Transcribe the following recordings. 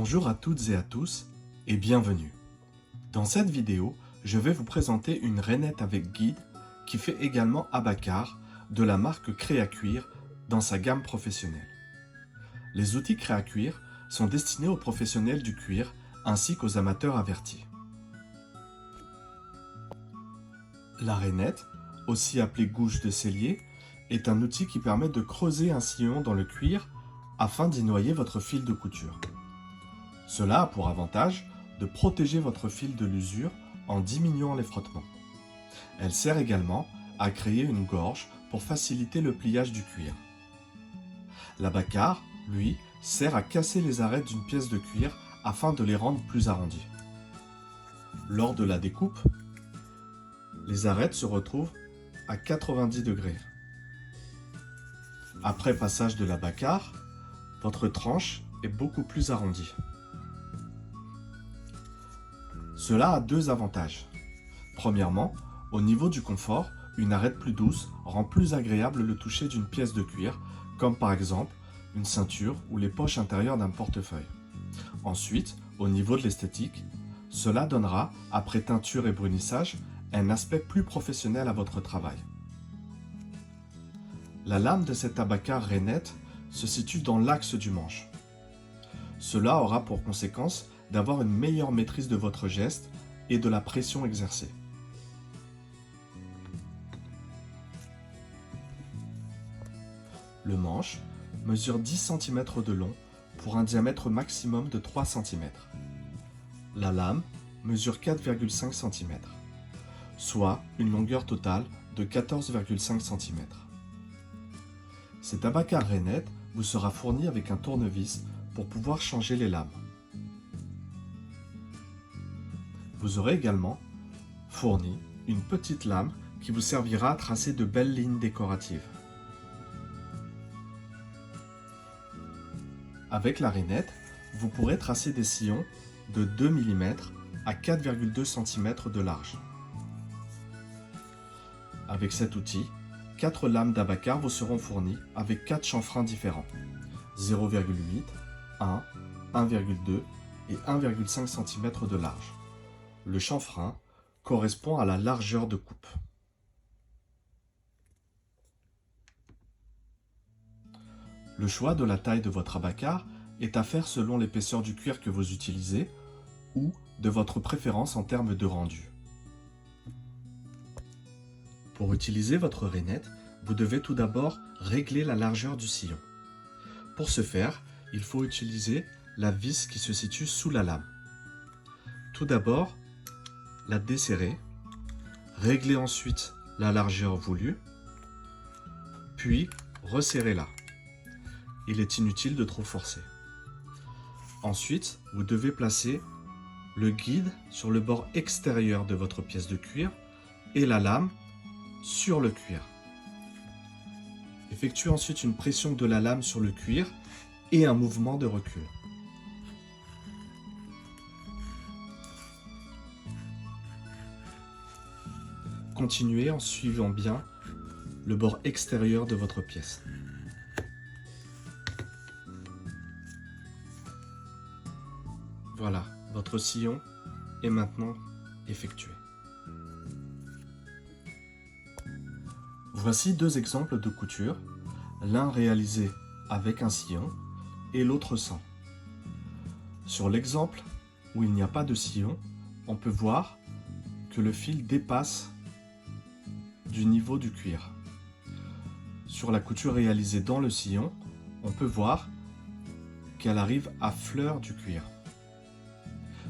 Bonjour à toutes et à tous et bienvenue. Dans cette vidéo, je vais vous présenter une rainette avec guide qui fait également Abacar de la marque Créacuir dans sa gamme professionnelle. Les outils Créacuir sont destinés aux professionnels du cuir ainsi qu'aux amateurs avertis. La rainette, aussi appelée gouge de cellier, est un outil qui permet de creuser un sillon dans le cuir afin d'y noyer votre fil de couture. Cela a pour avantage de protéger votre fil de l'usure en diminuant les frottements. Elle sert également à créer une gorge pour faciliter le pliage du cuir. L'Abacar, lui, sert à casser les arêtes d'une pièce de cuir afin de les rendre plus arrondies. Lors de la découpe, les arêtes se retrouvent à 90 degrés. Après passage de l'Abacar, votre tranche est beaucoup plus arrondie. Cela a deux avantages. Premièrement, au niveau du confort, une arête plus douce rend plus agréable le toucher d'une pièce de cuir, comme par exemple une ceinture ou les poches intérieures d'un portefeuille. Ensuite, au niveau de l'esthétique, cela donnera, après teinture et brunissage, un aspect plus professionnel à votre travail. La lame de cette Abacar rainette se situe dans l'axe du manche. Cela aura pour conséquence d'avoir une meilleure maîtrise de votre geste et de la pression exercée. Le manche mesure 10 cm de long pour un diamètre maximum de 3 cm. La lame mesure 4,5 cm, soit une longueur totale de 14,5 cm. Cette Abacar rainette vous sera fournie avec un tournevis pour pouvoir changer les lames. Vous aurez également fourni une petite lame qui vous servira à tracer de belles lignes décoratives. Avec la rainette, vous pourrez tracer des sillons de 2 mm à 4,2 cm de large. Avec cet outil, 4 lames d'Abacar vous seront fournies avec 4 chanfreins différents, 0,8, 1, 1,2 et 1,5 cm de large. Le chanfrein correspond à la largeur de coupe. Le choix de la taille de votre Abacar est à faire selon l'épaisseur du cuir que vous utilisez ou de votre préférence en termes de rendu. Pour utiliser votre rainette, vous devez tout d'abord régler la largeur du sillon. Pour ce faire, il faut utiliser la vis qui se situe sous la lame. Tout d'abord, la desserrer, régler ensuite la largeur voulue, puis resserrez-la. Il est inutile de trop forcer. Ensuite, vous devez placer le guide sur le bord extérieur de votre pièce de cuir et la lame sur le cuir. Effectuez ensuite une pression de la lame sur le cuir et un mouvement de recul. Continuez en suivant bien le bord extérieur de votre pièce. Voilà, votre sillon est maintenant effectué. Voici deux exemples de couture, l'un réalisé avec un sillon et l'autre sans. Sur l'exemple où il n'y a pas de sillon, on peut voir que le fil dépasse du niveau du cuir. Sur la couture réalisée dans le sillon, on peut voir qu'elle arrive à fleur du cuir.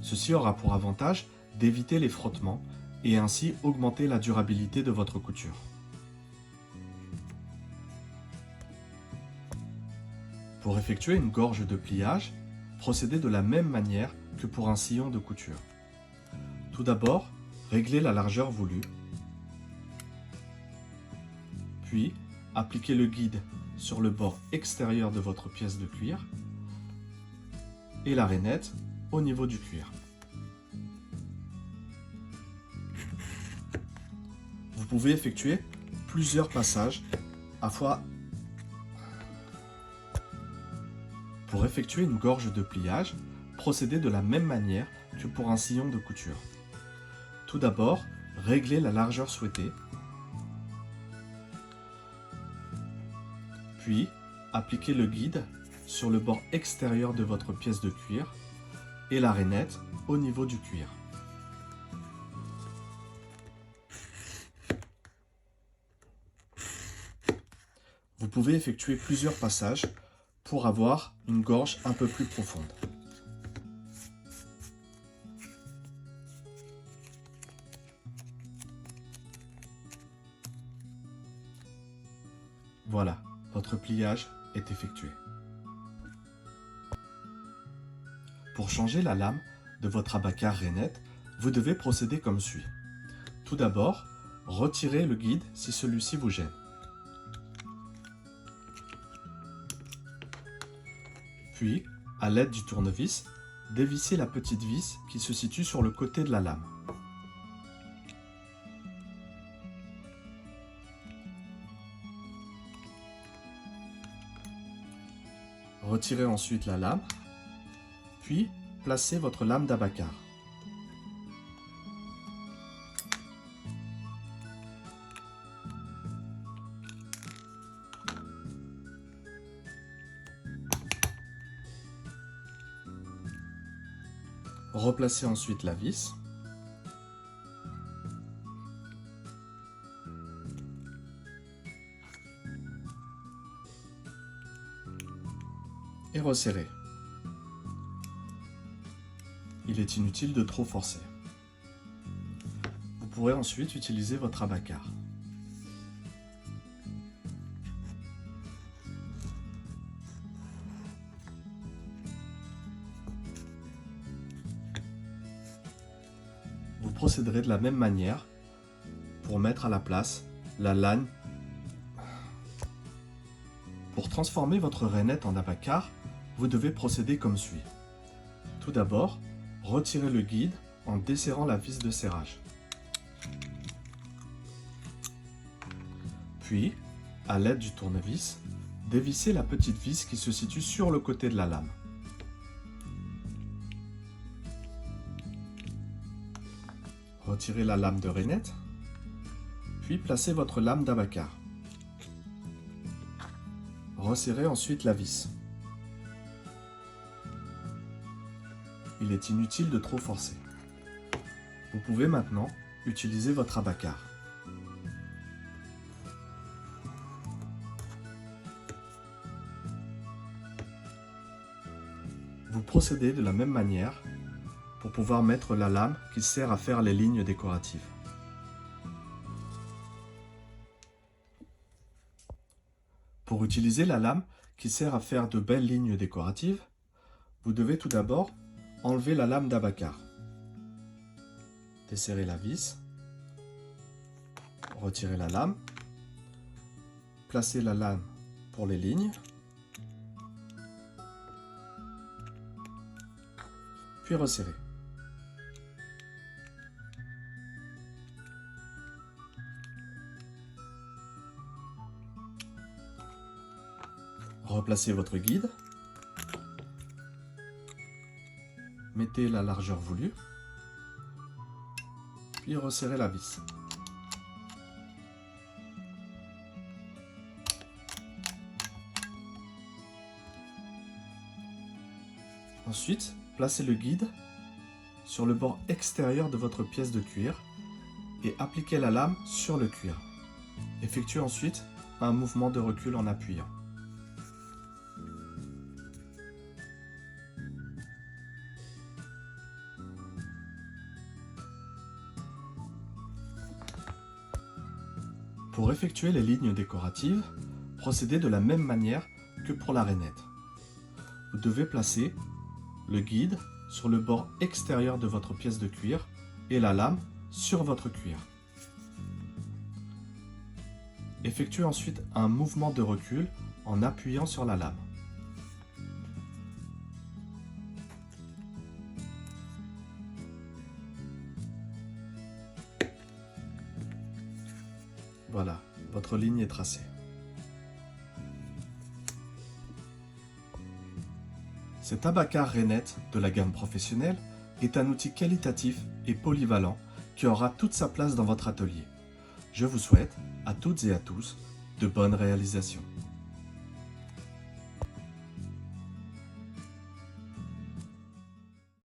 Ceci aura pour avantage d'éviter les frottements et ainsi augmenter la durabilité de votre couture. Pour effectuer une gorge de pliage, procédez de la même manière que pour un sillon de couture. Tout d'abord, réglez la largeur voulue, puis appliquez le guide sur le bord extérieur de votre pièce de cuir et la rainette au niveau du cuir. Vous pouvez effectuer plusieurs passages à fois. Pour effectuer une gorge de pliage, procédez de la même manière que pour un sillon de couture. Tout d'abord, réglez la largeur souhaitée. Puis, appliquez le guide sur le bord extérieur de votre pièce de cuir et la rainette au niveau du cuir. Vous pouvez effectuer plusieurs passages pour avoir une gorge un peu plus profonde. Voilà, votre pliage est effectué. Pour changer la lame de votre abacar rainette, vous devez procéder comme suit. Tout d'abord, retirez le guide si celui-ci vous gêne. Puis, à l'aide du tournevis, dévissez la petite vis qui se situe sur le côté de la lame. Retirez ensuite la lame, puis placez votre lame d'abacar. Replacez ensuite la vis. Et resserrez. Il est inutile de trop forcer. Vous pourrez ensuite utiliser votre abacar. Vous procéderez de la même manière pour mettre à la place la lame. Pour transformer votre rainette en abacar, vous devez procéder comme suit. Tout d'abord, retirez le guide en desserrant la vis de serrage. Puis, à l'aide du tournevis, dévissez la petite vis qui se situe sur le côté de la lame. Retirez la lame de rainette, puis placez votre lame d'abacar. Resserrez ensuite la vis. Il est inutile de trop forcer. Vous pouvez maintenant utiliser votre abacar. Vous procédez de la même manière pour pouvoir mettre la lame qui sert à faire les lignes décoratives. Pour utiliser la lame qui sert à faire de belles lignes décoratives, vous devez tout d'abord enlever la lame d'abacar. Desserrez la vis, retirez la lame, placez la lame pour les lignes, puis resserrez. Replacez votre guide. Mettez la largeur voulue. Puis resserrez la vis. Ensuite, placez le guide sur le bord extérieur de votre pièce de cuir et appliquez la lame sur le cuir. Effectuez ensuite un mouvement de recul en appuyant. Pour effectuer les lignes décoratives, procédez de la même manière que pour la rainette. Vous devez placer le guide sur le bord extérieur de votre pièce de cuir et la lame sur votre cuir. Effectuez ensuite un mouvement de recul en appuyant sur la lame. Voilà, votre ligne est tracée. Cet abacar rainette de la gamme professionnelle est un outil qualitatif et polyvalent qui aura toute sa place dans votre atelier. Je vous souhaite, à toutes et à tous, de bonnes réalisations.